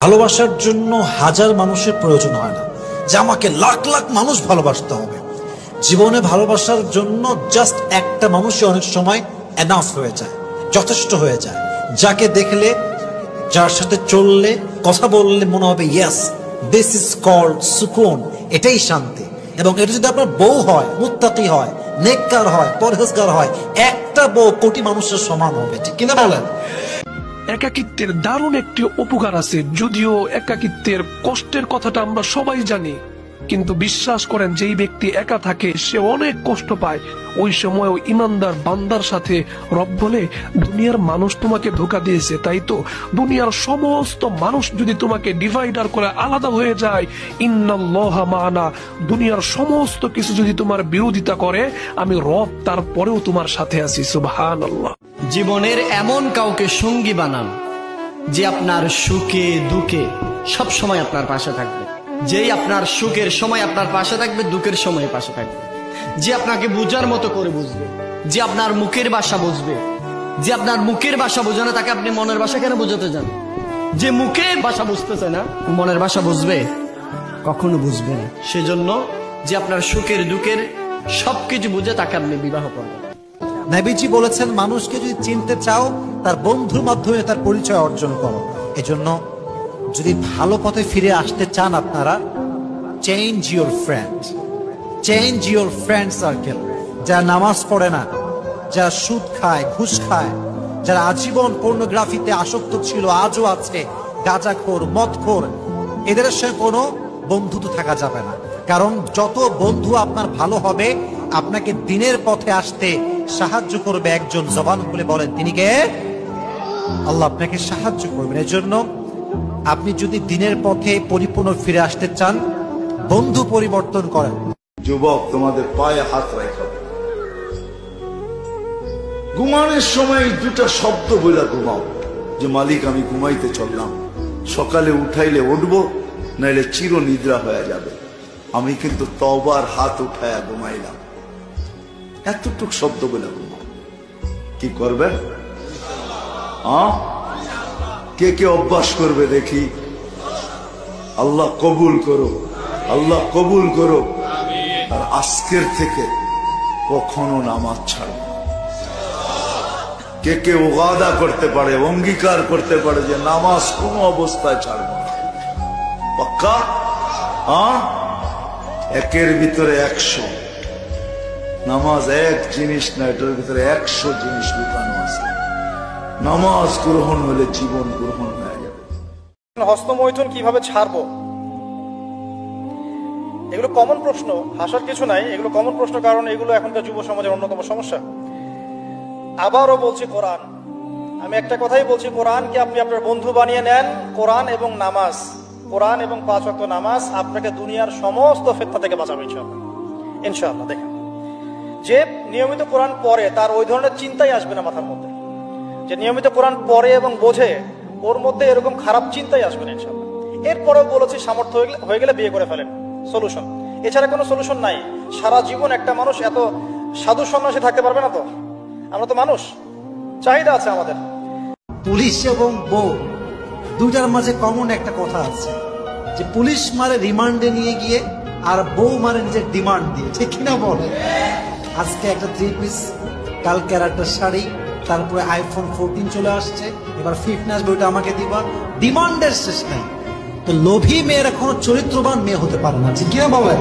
ভালোবাসার জন্য হাজার মানুষের প্রয়োজন হয় না যে আমাকে লাখ লাখ মানুষ ভালোবাসতে হবে। জীবনে ভালোবাসার জন্য জাস্ট একটা মানুষই অনেক সময় এনাফ হয়ে যায়, যথেষ্ট হয়ে যায়, যাকে দেখলে, যার সাথে চললে, কথা বললে মনে হবে ইয়েস, দিস ইজ কল্ড সুকুন, এটাই শান্তি। এবং এটা যদি আপনার বউ হয়, মুত্তাকি হয়, নেককার হয়, পরহেজগার হয়, একটা বউ কোটি মানুষের সমান হবে, ঠিক কিনা বলেন? একাকিত্বের দারুণ একটি উপকার আছে, যদিও একাকিত্বের কষ্টের কথাটা আমরা সবাই জানি, কিন্তু বিশ্বাস করেন যেই ব্যক্তি একা থাকে সে অনেক কষ্ট পায়। ওই সময় ইমানদার বান্দার সাথে রব বলে, দুনিয়ার মানুষ তোমাকে ধোঁকা দিয়েছে, তাই তো দুনিয়ার সমস্ত মানুষ যদি তোমাকে ডিভাইডার করে আলাদা হয়ে যায়, ইন্নাল্লাহা মা'ানা, দুনিয়ার সমস্ত কিছু যদি তোমার বিরোধিতা করে, আমি রব তারপরেও তোমার সাথে আছি। সুবহানাল্লাহ। জীবনের এমন কাউকে সঙ্গী বানান যে আপনার সুখে দুঃখে সব সময় আপনার পাশে থাকবে, যেই আপনার সুখের সময় আপনার পাশে থাকবে, দুঃখের সময় পাশে থাকবে, যে আপনাকে বুঝার মতো করে বুঝবে, যে আপনার মুখের ভাষা বুঝবে। যে আপনার মুখের ভাষা বোঝে না তাকে আপনি মনের ভাষা কেন বোঝাতে যান? যে মুখের ভাষা বুঝতেছে না মনের ভাষা বুঝবে? কখনো বুঝবে না। সেজন্য যে আপনার সুখের দুঃখের সবকিছু বুঝে তাকে আপনি বিবাহ করবেন। নবীজি বলেছেন, মানুষকে যদি চিনতে চাও তার বন্ধুর মাধ্যমে তার পরিচয় অর্জন করো। এজন্য যদি ভালো পথে ফিরে আসতে চান আপনারা, change your friend, change your friend circle. যারা নামাজ পড়ে না, যারা সুদ খায়, ঘুষ খায়, যারা আজীবন পর্নোগ্রাফিতে আসক্ত ছিল, আজও আছে, গাঁজাখোর, মদখোর, এদের সঙ্গে কোনো বন্ধুত্ব থাকা যাবে না। কারণ যত বন্ধু আপনার ভালো হবে, আপনাকে দিনের পথে আসতে সাহায্য করবে একজন। জবান খুলে বলেন তিনি কে? আল্লাহ আপনাকে সাহায্য করবেন। এর জন্য আপনি যদি দিনের পথে পরিপূর্ণ ফিরে আসতে চান, বন্ধু পরিবর্তন করেন। যুবক, তোমাদের পায়ে হাত রাখা, ঘুমানোর সময় দুটা শব্দ বলে ঘুমাও, যে মালিক আমি ঘুমাইতে চললাম, সকালে উঠাইলে উঠবো, নাইলে চির নিদ্রা হয়ে যাবে, আমি কিন্তু তওবার হাত উঠায়া ঘুমাইলাম। এতটুক শব্দ বলে ঘুমাও। কি করবেন? কে কে অভ্যাস করবে দেখি? আল্লাহ কবুল করো, আল্লাহ কবুল করো। আর আজকের থেকে কখনো নামাজ ছাড়বে। কে কে ওয়াদা করতে পারে, অঙ্গীকার করতে পারে যে নামাজ কোনো অবস্থায় ছাড়বে না? পাক্কা? একের ভিতরে 100। নামাজ এক জিনিস না, এটার ভিতরে 100 জিনিস লুকানো আছে। নামাজ গ্রহণ হলে জীবন গ্রহণ হয়ে যাবে। হস্তমৈথুন কিভাবে ছাড়বো? এগুলো কমন প্রশ্ন, হাসার কিছু নাই, এগুলো কমন প্রশ্ন, কারণ এগুলো এখনকার যুব সমাজের অন্যতম সমস্যা। আবারও বলছি, কোরআন, আমি একটা কথাই বলছি, কোরআনকে আপনি আপনার বন্ধু বানিয়ে নেন। কোরআন এবং নামাজ, কোরআন এবং 5 ওয়াক্ত নামাজ আপনাকে দুনিয়ার সমস্ত ফিতনা থেকে বাঁচাবে ইনশাআল্লাহ। ইনশাআল্লাহ। দেখেন, যে নিয়মিত কোরআন পড়ে তার ওই ধরনের চিন্তাই আসবে না মাথার মধ্যে। যে নিয়মিত কোরআন পড়ে এবং বোঝে, ওর মধ্যে এরকম খারাপ চিন্তাই আসবে না ইনশাআল্লাহ। এরপরেও বলেছি, সামর্থ্য হয়ে গেলে বিয়ে করে ফেলেন, সলিউশন। এছাড়া কোনো সলিউশন নাই। সারা জীবন একটা মানুষ এত সাধু সন্ন্যাসী থাকতে পারবে না। তো আমরা তো মানুষ, চাহিদা আছে আমাদের। পুলিশ এবং বউ দুইটার মাঝে কমন একটা কথা আছে, যে পুলিশ মারে রিমান্ডে নিয়ে গিয়ে, আর বউ মারে নিজের ডিমান্ড দিয়ে, ঠিক কিনা বলে? আজকে একটা 3 পিস, কালকে আর একটা শাড়ি, তারপরে আইফোন 14 চলে আসছে, এবার 15 আসবে, ওইটা আমাকে দিবা। ডিমান্ডের শেষ নাই। তো লোভী মেয়েরা কোনো চরিত্রবান মেয়ে হতে পারে না, ঠিক কিনা বলে?